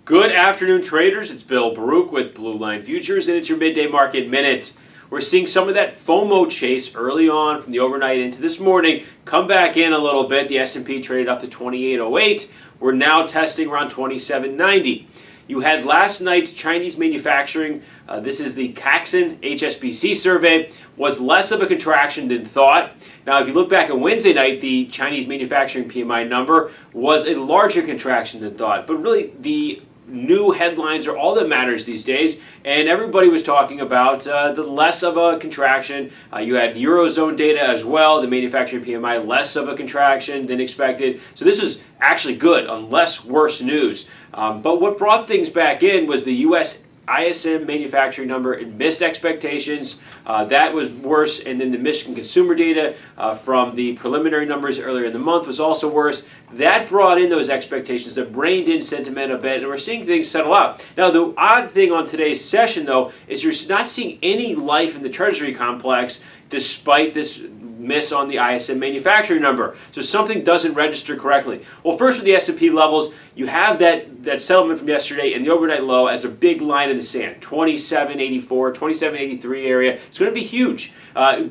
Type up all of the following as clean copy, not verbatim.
Good afternoon, traders. It's Bill Baruch with Blue Line Futures, and it's your midday market minute. We're seeing some of that FOMO chase early on from the overnight into this morning come back in a little bit. The S&P traded up to 2808. We're now testing around 2790. You had last night's Chinese manufacturing, this is the Caxton HSBC survey, was less of a contraction than thought. Now, if you look back at Wednesday night, the Chinese manufacturing PMI number was a larger contraction than thought. But really, the new headlines are all that matters these days, and everybody was talking about the less of a contraction. You had Eurozone data as well, the manufacturing PMI less of a contraction than expected. So this was actually good, unless worse news. But what brought things back in was the U.S. ISM manufacturing number. It missed expectations. That was worse. And then the Michigan consumer data from the preliminary numbers earlier in the month was also worse. That brought in those expectations, that reined in sentiment a bit, and we're seeing things settle out. Now, the odd thing on today's session, though, is you're not seeing any life in the Treasury complex despite this miss on the ISM manufacturing number. So something doesn't register correctly. Well, first with the S&P levels, you have that settlement from yesterday and the overnight low as a big line in the sand, 2784, 2783 area. It's going to be huge.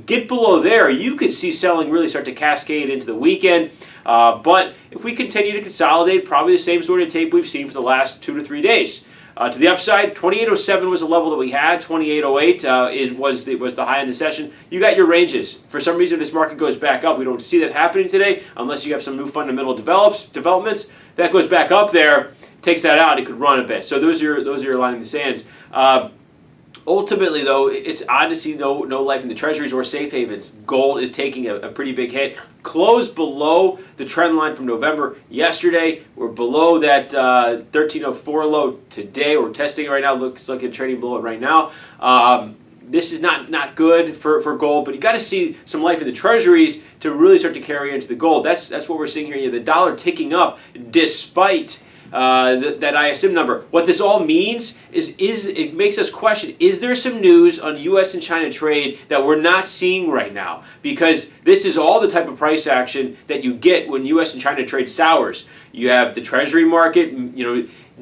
Get below there, you could see selling really start to cascade into the weekend. But if we continue to consolidate, probably the same sort of tape we've seen for the last 2 to 3 days. To the upside, 2807 was the level that we had. 2808 was the high in the session. You got your ranges. For some reason, if this market goes back up, we don't see that happening today unless you have some new fundamental developments. That goes back up there, takes that out, it could run a bit. So those are your line in the sands. Ultimately, though, it's odd to see no life in the treasuries or safe havens. Gold is taking a pretty big hit. Closed below the trend line from November yesterday. We're below that 1304 low today. We're testing it right now. Looks like it's trading below it right now. This is not good for gold, but you got to see some life in the treasuries to really start to carry into the gold. That's what we're seeing here. You have the dollar ticking up despite that ISM number. What this all means is it makes us question, is there some news on U.S. and China trade that we're not seeing right now? Because this is all the type of price action that you get when U.S. and China trade sours. You have the treasury market,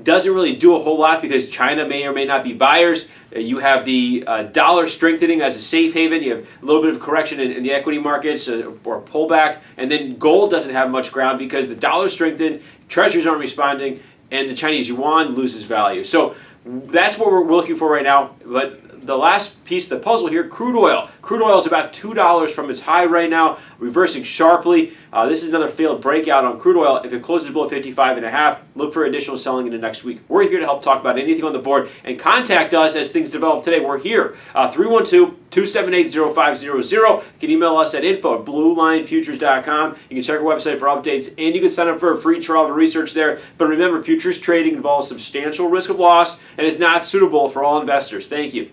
doesn't really do a whole lot because China may or may not be buyers. You have the dollar strengthening as a safe haven. You have a little bit of correction in the equity markets or pullback. And then gold doesn't have much ground because the dollar strengthened, treasuries aren't responding, and the Chinese yuan loses value. So that's what we're looking for right now. But the last piece of the puzzle here, crude oil. Crude oil is about $2 from its high right now, reversing sharply. This is another failed breakout on crude oil. If it closes below 55.5, look for additional selling into next week. We're here to help talk about anything on the board, and contact us as things develop today. We're here, 312-278-0500. You can email us at info@bluelinefutures.com. You can check our website for updates, and you can sign up for a free trial of research there. But remember, futures trading involves substantial risk of loss and is not suitable for all investors. Thank you.